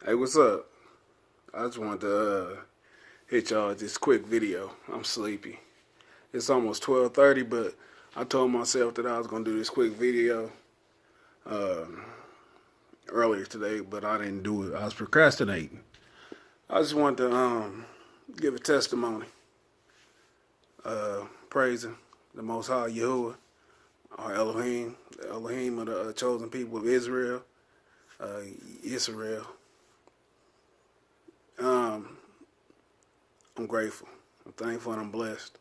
Hey, what's up? I just wanted to hit y'all this quick video. I'm sleepy. It's almost 12:30, but I told myself that I was gonna do this quick video uh, earlier today, but I didn't do it. I was procrastinating. I just wanted to give a testimony, praising the Most High Yahuah, our Elohim, the Elohim of the chosen people of Israel, Israel. Um, I'm grateful. I'm thankful and I'm blessed.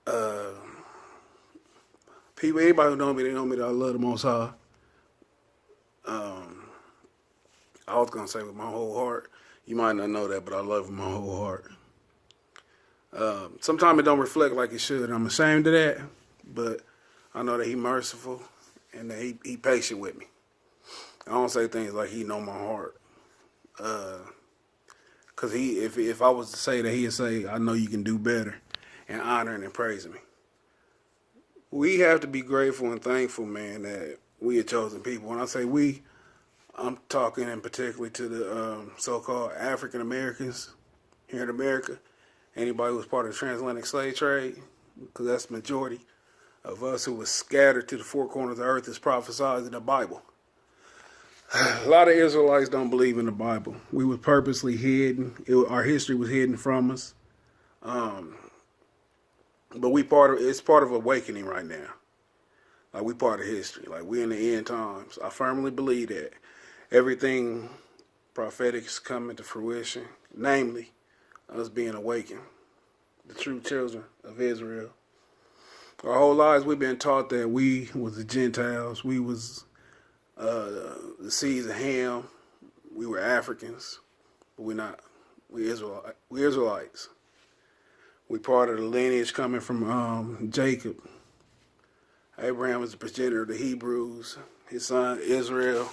Uh, People, anybody who know me, they know me that I love the Most High. Um, I was gonna say with my whole heart. You might not know that, but I love with my whole heart. Sometimes it don't reflect like it should. I'm ashamed of that, but I know that He merciful and that He patient with me. I don't say things like He know my heart. Cause if I was to say that, He'd say, "I know you can do better," and honoring and praising me. We have to be grateful and thankful, man, that we are chosen people. When I say we, I'm talking in particularly to the so-called African Americans here in America. Anybody who was part of the transatlantic slave trade, because that's the majority of us who was scattered to the four corners of the earth as prophesied in the Bible. A lot of Israelites don't believe in the Bible. We were purposely hidden. Our history was hidden from us. But it's part of awakening right now. Like, we part of history. Like, we in the end times. I firmly believe that everything prophetic is coming to fruition, namely us being awakened, the true children of Israel. Our whole lives we've been taught that we was the Gentiles, we was the seeds of Ham, we were Africans, but we're not. We Israelites. We part of the lineage coming from Jacob. Abraham is the progenitor of the Hebrews. His son Israel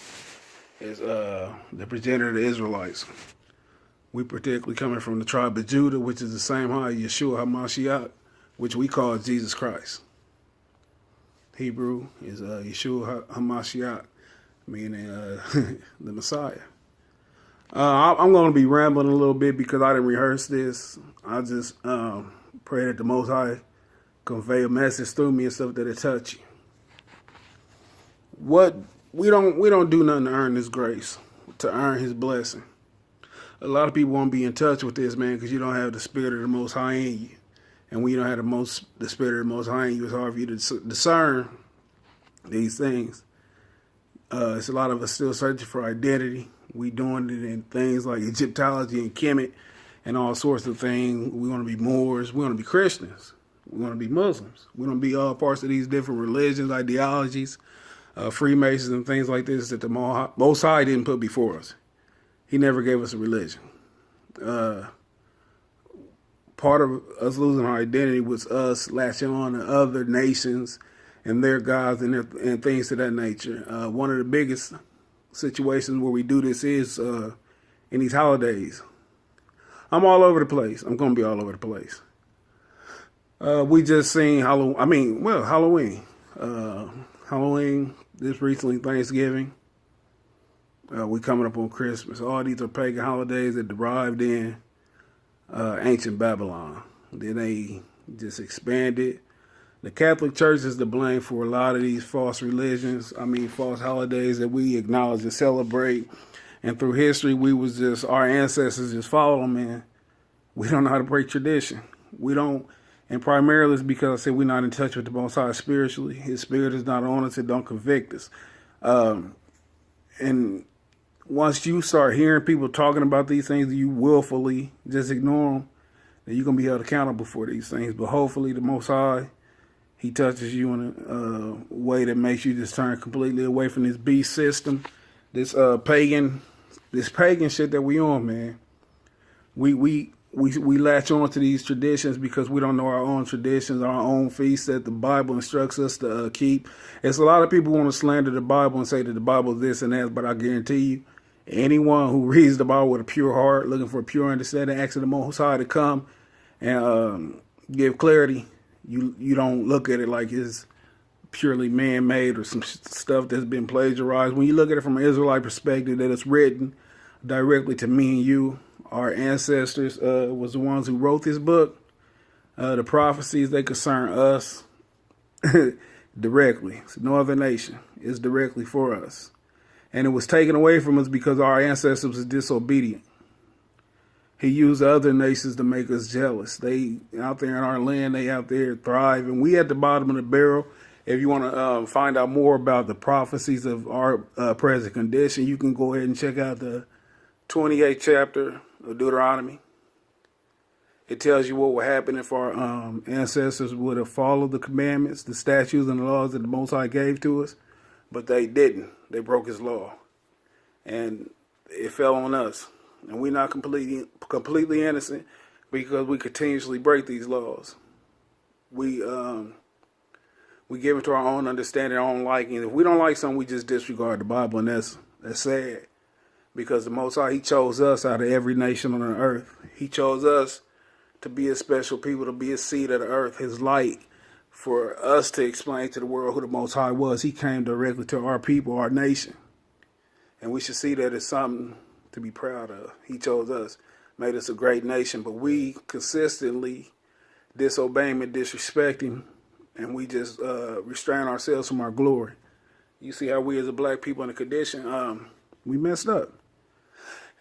is the progenitor of the Israelites. We particularly coming from the tribe of Judah, which is the same high Yahuah HaMashiach, which we call Jesus Christ. Hebrew is Yahuah HaMashiach, meaning the Messiah. I'm going to be rambling a little bit because I didn't rehearse this. I just pray that the Most High convey a message through me and stuff that'll touch you. What we don't do nothing to earn this grace, to earn His blessing. A lot of people won't be in touch with this, man, because you don't have the Spirit of the Most High in you, and when you don't have the Spirit of the Most High in you, it's hard for you to discern these things. It's a lot of us still searching for identity. We doing it in things like Egyptology and Kemet and all sorts of things. We want to be Moors. We want to be Christians. We want to be Muslims. We want to be all parts of these different religions, ideologies, Freemasons and things like this that the Most High didn't put before us. He never gave us a religion. Part of us losing our identity was us latching on to other nations and their gods and things of that nature. One of the biggest situations where we do this is in these holidays. I'm all over the place. I'm going to be all over the place. We just seen Halloween. Halloween, this recently Thanksgiving. We coming up on Christmas. All these are pagan holidays that derived in ancient Babylon. Then they just expanded. The Catholic Church is to blame for a lot of these false religions. False holidays that we acknowledge and celebrate. And through history, our ancestors just follow them, and we don't know how to break tradition. We don't, and primarily it's because I said we're not in touch with the Most High spiritually. His Spirit is not on us. It don't convict us. And once you start hearing people talking about these things, you willfully just ignore them, then you're going to be held accountable for these things. But hopefully the Most High, He touches you in a way that makes you just turn completely away from this beast system, this pagan shit that we on, man. We latch on to these traditions because we don't know our own traditions, our own feasts that the Bible instructs us to keep. It's a lot of people who want to slander the Bible and say that the Bible is this and that, but I guarantee you, anyone who reads the Bible with a pure heart, looking for a pure understanding, asking the Most High to come and give clarity, you don't look at it like it's purely man-made or some stuff that's been plagiarized. When you look at it from an Israelite perspective, that it's written directly to me and you. Our ancestors was the ones who wrote this book. The prophecies, they concern us directly. It's no other nation. It's directly for us. And it was taken away from us because our ancestors was disobedient. He used other nations to make us jealous. They out there in our land, they out there thriving. We at the bottom of the barrel. If you want to find out more about the prophecies of our present condition, you can go ahead and check out the 28th chapter of Deuteronomy. It tells you what would happen if our ancestors would have followed the commandments, the statutes, and the laws that the Most High gave to us. But they didn't. They broke his law. And it fell on us. And we're not completely innocent because we continuously break these laws. We give it to our own understanding, our own liking. If we don't like something, we just disregard the Bible, and that's sad. Because the Most High, he chose us out of every nation on the earth. He chose us to be a special people, to be a seed of the earth, his light, for us to explain to the world who the Most High was. He came directly to our people, our nation. And we should see that as something to be proud of. He chose us, made us a great nation, but we consistently disobey him and disrespect him, and we just restrain ourselves from our glory. You see how we as a black people in the condition, we messed up.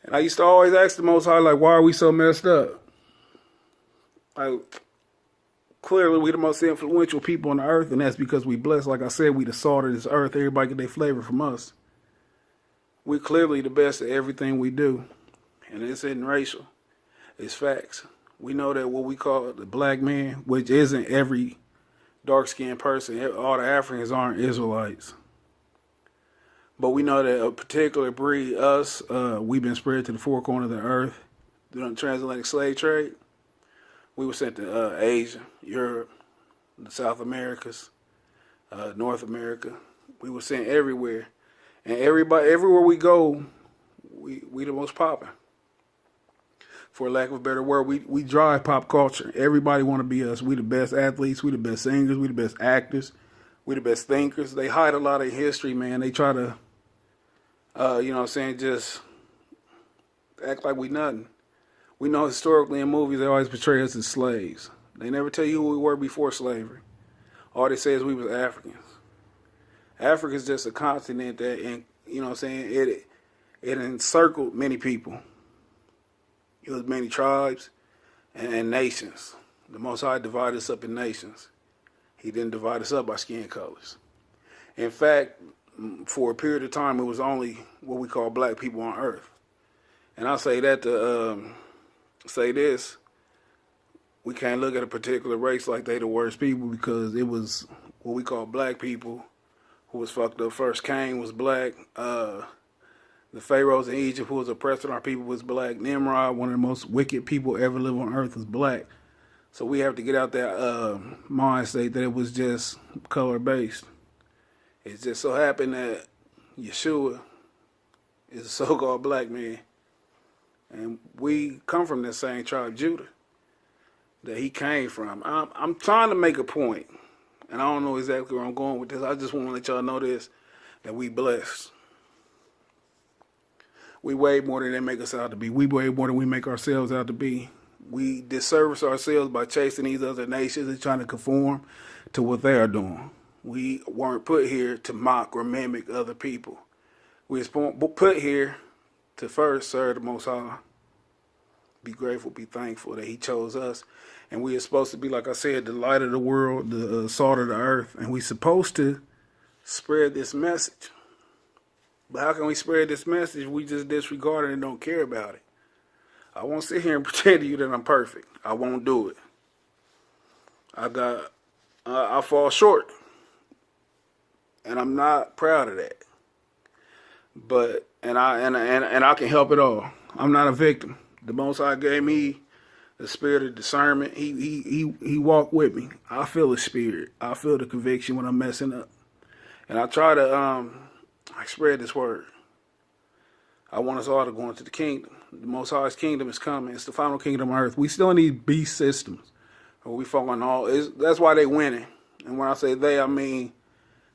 And I used to always ask the Most High, like, why are we so messed up? Like, clearly we the most influential people on the earth, and that's because we blessed. Like I said, we the salt of this earth. Everybody get their flavor from us. We're clearly the best at everything we do. And it's isn't racial. It's facts. We know that what we call the black man, which isn't every dark-skinned person, all the Africans aren't Israelites. But we know that a particular breed, us, we've been spread to the four corners of the earth during the transatlantic slave trade. We were sent to Asia, Europe, the South Americas, North America. We were sent everywhere. And everywhere we go, we the most popping. For lack of a better word, we drive pop culture. Everybody want to be us. We the best athletes. We the best singers. We the best actors. We the best thinkers. They hide a lot of history, man. They try to, you know what I'm saying, just act like we nothing. We know historically in movies they always portray us as slaves. They never tell you who we were before slavery. All they say is we was Africans. Africa is just a continent that, and you know what I'm saying, it encircled many people. It was many tribes and nations. The Most High divided us up in nations. He didn't divide us up by skin colors. In fact, for a period of time, it was only what we call black people on earth. And I say that to say this: we can't look at a particular race like they the worst people, because it was what we call black people who was fucked up first. Cain was black. The pharaohs in Egypt who was oppressing our people was black. Nimrod, one of the most wicked people ever live on earth, was black. So we have to get out that mind state that it was just color based. It just so happened that Yahuah is a so-called black man. And we come from that same tribe, Judah, that he came from. I'm trying to make a point, and I don't know exactly where I'm going with this. I just want to let y'all know this, that we blessed. We way more than they make us out to be. We way more than we make ourselves out to be. We disservice ourselves by chasing these other nations and trying to conform to what they are doing. We weren't put here to mock or mimic other people. We were put here to first serve the Most High. Be grateful, be thankful that he chose us. And we are supposed to be, like I said, the light of the world, the salt of the earth. And we're supposed to spread this message. But how can we spread this message if we just disregard it and don't care about it? I won't sit here and pretend to you that I'm perfect. I won't do it. I fall short. And I'm not proud of that. But and I can help it all. I'm not a victim. The Most High gave me the spirit of discernment. He walked with me. I feel the spirit. I feel the conviction when I'm messing up. And I try to I spread this word. I want us all to go into the kingdom. The Most High's kingdom is coming. It's the final kingdom on earth. We still need beast systems. Or we following all. That's why they winning. And when I say they, I mean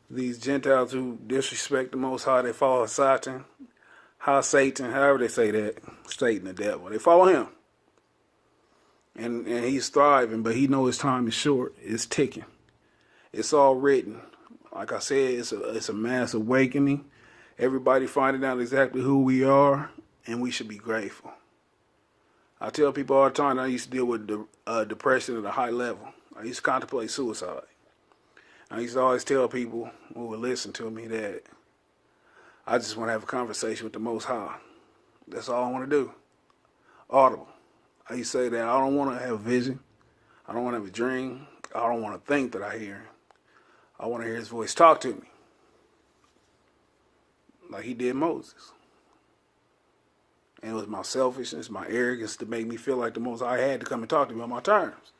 these Gentiles who disrespect the Most High, they follow Satan, however they say that, Satan the devil. They follow him. And he's thriving, but he knows his time is short. It's ticking. It's all written. Like I said, it's a mass awakening. Everybody finding out exactly who we are, and we should be grateful. I tell people all the time that I used to deal with depression at a high level. I used to contemplate suicide. I used to always tell people who would listen to me that I just want to have a conversation with the Most High. That's all I want to do. Audible. I used to say that I don't want to have a vision. I don't want to have a dream. I don't want to think that I hear him. I want to hear his voice talk to me. Like he did Moses. And it was my selfishness, my arrogance to make me feel like the Most High had to come and talk to me on my terms.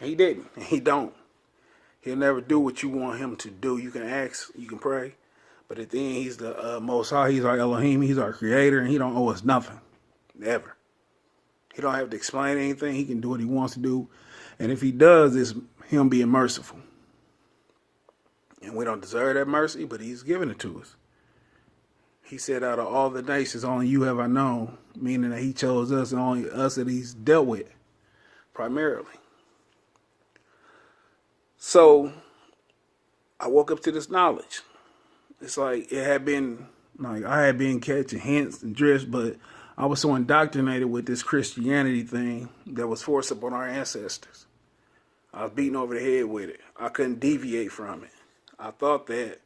And he didn't. And he don't. He'll never do what you want him to do. You can ask, you can pray. But at the end, he's the Most High. He's our Elohim. He's our creator. And he don't owe us nothing. Ever. He don't have to explain anything. He can do what he wants to do. And if he does, it's him being merciful. And we don't deserve that mercy, but he's giving it to us. He said, out of all the nations, only you have I known, meaning that he chose us and only us that he's dealt with, primarily. So, I woke up to this knowledge. It's like it had been, like I had been catching hints and drifts, but I was so indoctrinated with this Christianity thing that was forced upon our ancestors. I was beaten over the head with it. I couldn't deviate from it. I thought that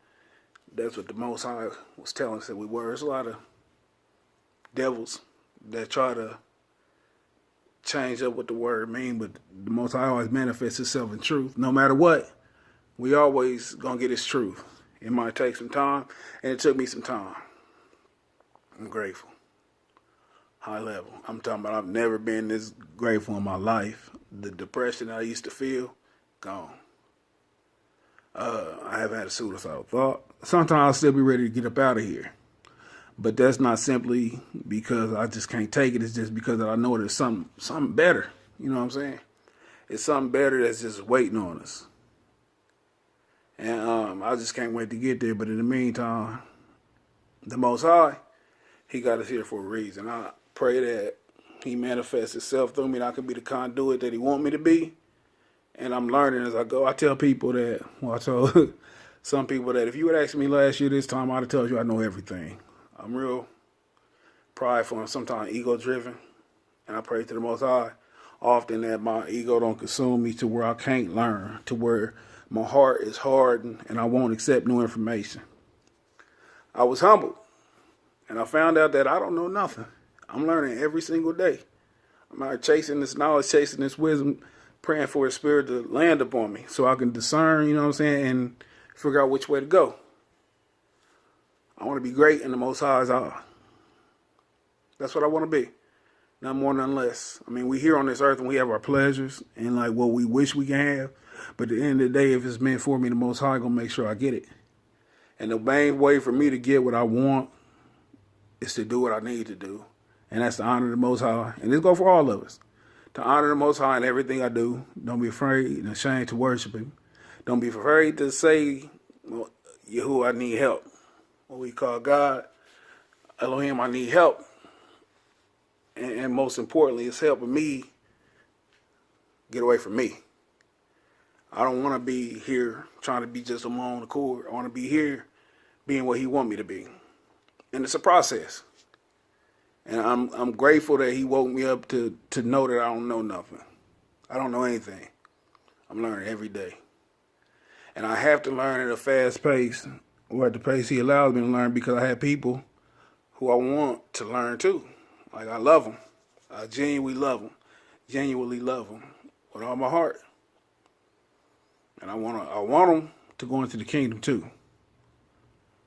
that's what the Most High was telling us that we were. There's a lot of devils that try to change up what the word means, but the Most High always manifests himself in truth. No matter what, we always gonna get his truth. It might take some time, and it took me some time. I'm grateful. High level. I'm talking about I've never been this grateful in my life. The depression I used to feel, gone. I haven't had a suicidal thought. Sometimes I'll still be ready to get up out of here. But that's not simply because I just can't take it. It's just because I know there's something better. You know what I'm saying? It's something better that's just waiting on us. And I just can't wait to get there. But in the meantime, the Most High, he got us here for a reason. I pray that he manifests himself through me and I can be the conduit that he want me to be. And I'm learning as I go. I tell people that, well, I told some people that if you would ask me last year this time, I'd have told you I know everything. I'm real prideful and sometimes ego-driven. And I pray to the Most High often that my ego don't consume me to where I can't learn, to where my heart is hardened and I won't accept new information. I was humbled. And I found out that I don't know nothing. I'm learning every single day. I'm out chasing this knowledge, chasing this wisdom, praying for his spirit to land upon me so I can discern, you know what I'm saying, and figure out which way to go. I want to be great in the Most High's eye. That's what I want to be. None more, none less. I mean, we here on this earth and we have our pleasures and like what we wish we can have. But at the end of the day, if it's meant for me, the Most High gonna make sure I get it. And the main way for me to get what I want is to do what I need to do. And that's to honor the Most High. And this goes for all of us. To honor the Most High in everything I do. Don't be afraid and ashamed to worship him. Don't be afraid to say, well, Yahuah, I need help. What we call God, Elohim, I need help. And most importantly, it's helping me get away from me. I don't want to be here trying to be just on my own accord. I want to be here being what he want me to be. And it's a process. And I'm grateful that he woke me up to know that I don't know nothing. I don't know anything. I'm learning every day. And I have to learn at a fast pace, or at the pace he allows me to learn, because I have people who I want to learn too. Like, I love them. I genuinely love them with all my heart. And I want them to go into the kingdom too.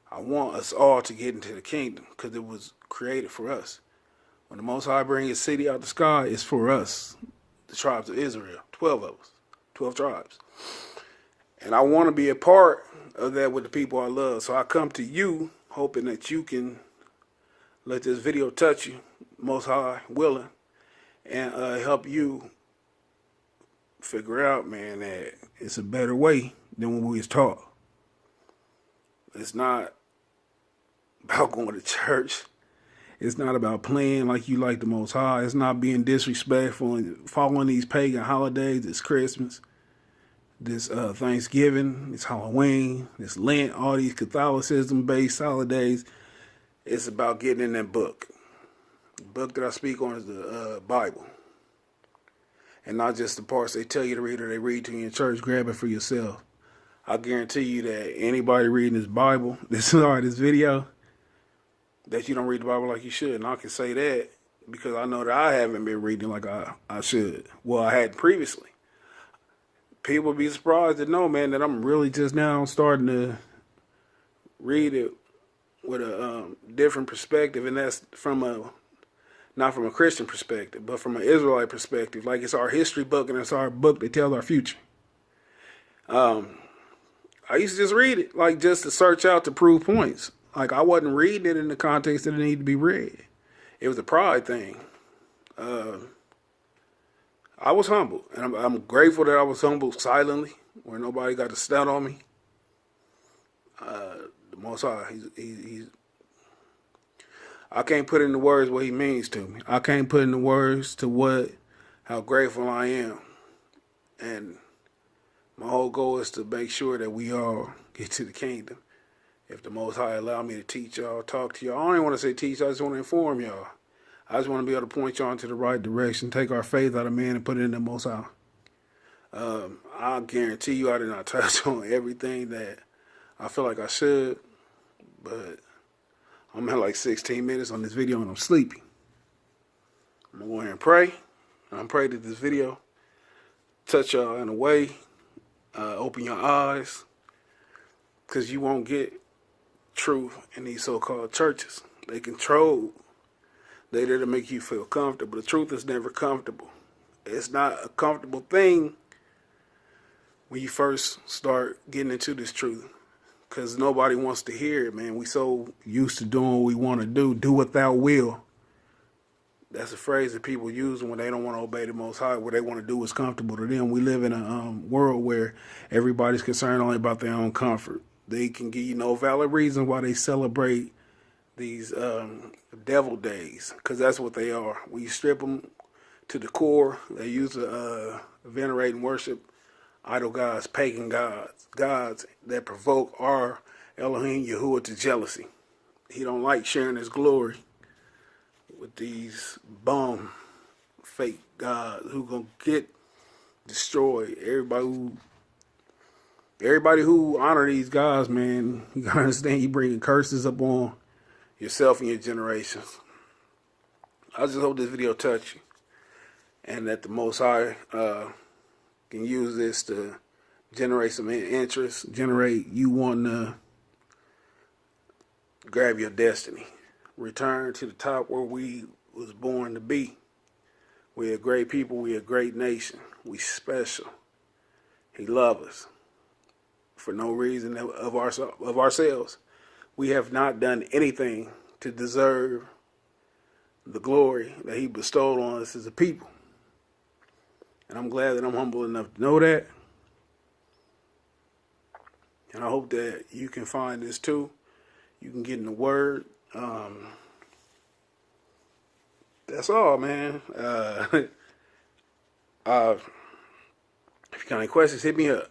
I want us all to get into the kingdom because it was created for us. When the Most High brings his city out the sky, it's for us, the tribes of Israel, 12 of us, 12 tribes. And I want to be a part of that with the people I love. So I come to you hoping that you can let this video touch you, Most High willing, and help you figure out, man, that it's a better way than what we was taught. It's not about going to church. It's not about playing like you like the Most High. It's not being disrespectful and following these pagan holidays. It's Christmas, this Thanksgiving, it's Halloween, it's Lent, all these Catholicism-based holidays. It's about getting in that book. The book that I speak on is the Bible. And not just the parts they tell you to read or they read to you in church. Grab it for yourself. I guarantee you that anybody reading this Bible, this video, that you don't read the Bible like you should. And I can say that because I know that I haven't been reading like I should. Well, I had previously. People be surprised to know, man, that I'm really just now starting to read it with a different perspective. And that's not from a Christian perspective, but from an Israelite perspective. Like it's our history book and it's our book that tells our future. I used to just read it, like just to search out to prove points. Like I wasn't reading it in the context that it needed to be read. It was a pride thing. I was humble, and I'm grateful that I was humble silently, where nobody got to stunt on me. The Most High, he's I can't put into words what he means to me. I can't put into words to how grateful I am. And my whole goal is to make sure that we all get to the kingdom. If the Most High allow me to teach y'all, talk to y'all. I don't even want to say teach, I just want to inform y'all. I just want to be able to point y'all into the right direction, take our faith out of man and put it in the Most High. I guarantee you I did not touch on everything that I feel like I should, but I'm at like 16 minutes on this video and I'm sleepy. I'm going to go ahead and pray. I'm praying that this video touch y'all in a way, open your eyes, because you won't get truth in these so-called churches. They control. They there to make you feel comfortable. The truth is never comfortable. It's not a comfortable thing when you first start getting into this truth, because nobody wants to hear it, man. We so used to doing what we want to do what thou will. That's a phrase that people use when they don't want to obey the Most High. What they want to do is comfortable to them. We live in a world where everybody's concerned only about their own comfort. They can give you no valid reason why they celebrate these devil days, because that's what they are. When you strip them to the core, they use to venerate and worship idol gods, pagan gods that provoke our Elohim Yahuah to jealousy. He don't like sharing his glory with these bum fake gods who gonna get destroyed. Everybody who honor these gods, man, you gotta understand you bringing curses upon yourself and your generations. I just hope this video touch you, and that the Most High can use this to generate some interest, generate you wanting to grab your destiny. Return to the top where we was born to be. We a great people. We a great nation. We special. He loves us for no reason of ourselves. We have not done anything to deserve the glory that he bestowed on us as a people. And I'm glad that I'm humble enough to know that. And I hope that you can find this too. You can get in the Word. That's all, man. If you got any questions, hit me up.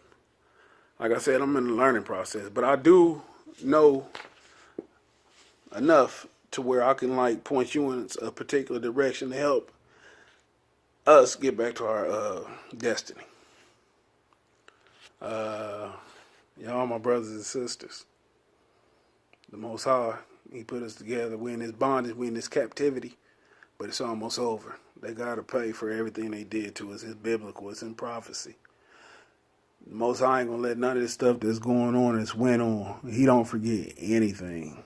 Like I said, I'm in the learning process, but I do know enough to where I can like point you in a particular direction to help us get back to our destiny. Y'all, my brothers and sisters, the Most High, he put us together. We're in this bondage, we're in this captivity, but it's almost over. They got to pay for everything they did to us. It's biblical, it's in prophecy. The Most High ain't going to let none of this stuff that's going on that's went on. He don't forget anything.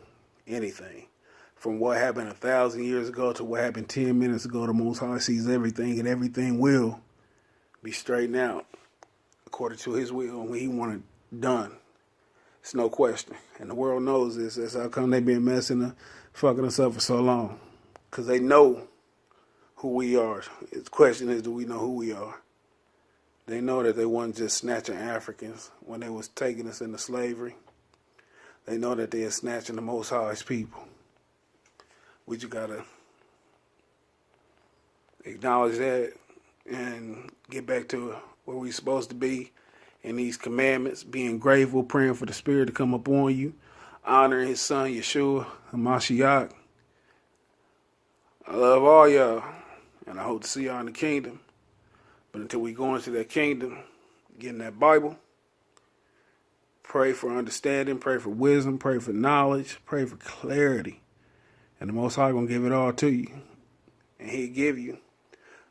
Anything. From what happened 1,000 years ago to what happened 10 minutes ago, the Most High sees everything, and everything will be straightened out according to his will and what he wanted done. It's no question. And the world knows this. That's how come they been fucking us up for so long. Because they know who we are. The question is, do we know who we are? They know that they wasn't just snatching Africans when they was taking us into slavery. they know that they're snatching the Most High's people. We just gotta acknowledge that and get back to where we're supposed to be in these commandments, being grateful, praying for the Spirit to come upon you, honoring His Son, Yeshua, Hamashiach. I love all y'all, and I hope to see y'all in the kingdom. But until we go into that kingdom, get in that Bible, pray for understanding, pray for wisdom, pray for knowledge, pray for clarity. And the Most High going to give it all to you. And He'll give you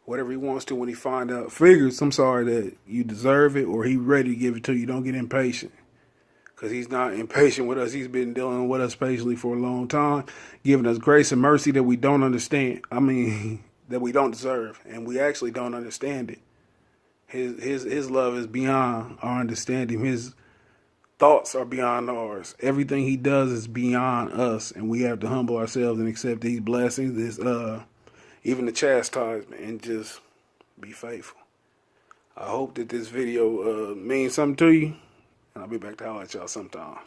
whatever He wants to when He figures, that you deserve it or He ready to give it to you. Don't get impatient. Because He's not impatient with us. He's been dealing with us patiently for a long time, giving us grace and mercy that we don't understand. That we don't deserve. And we actually don't understand it. His love is beyond our understanding. His thoughts are beyond ours. Everything He does is beyond us. And we have to humble ourselves and accept these blessings, even the chastisement, and just be faithful. I hope that this video means something to you. And I'll be back to holler at y'all sometime.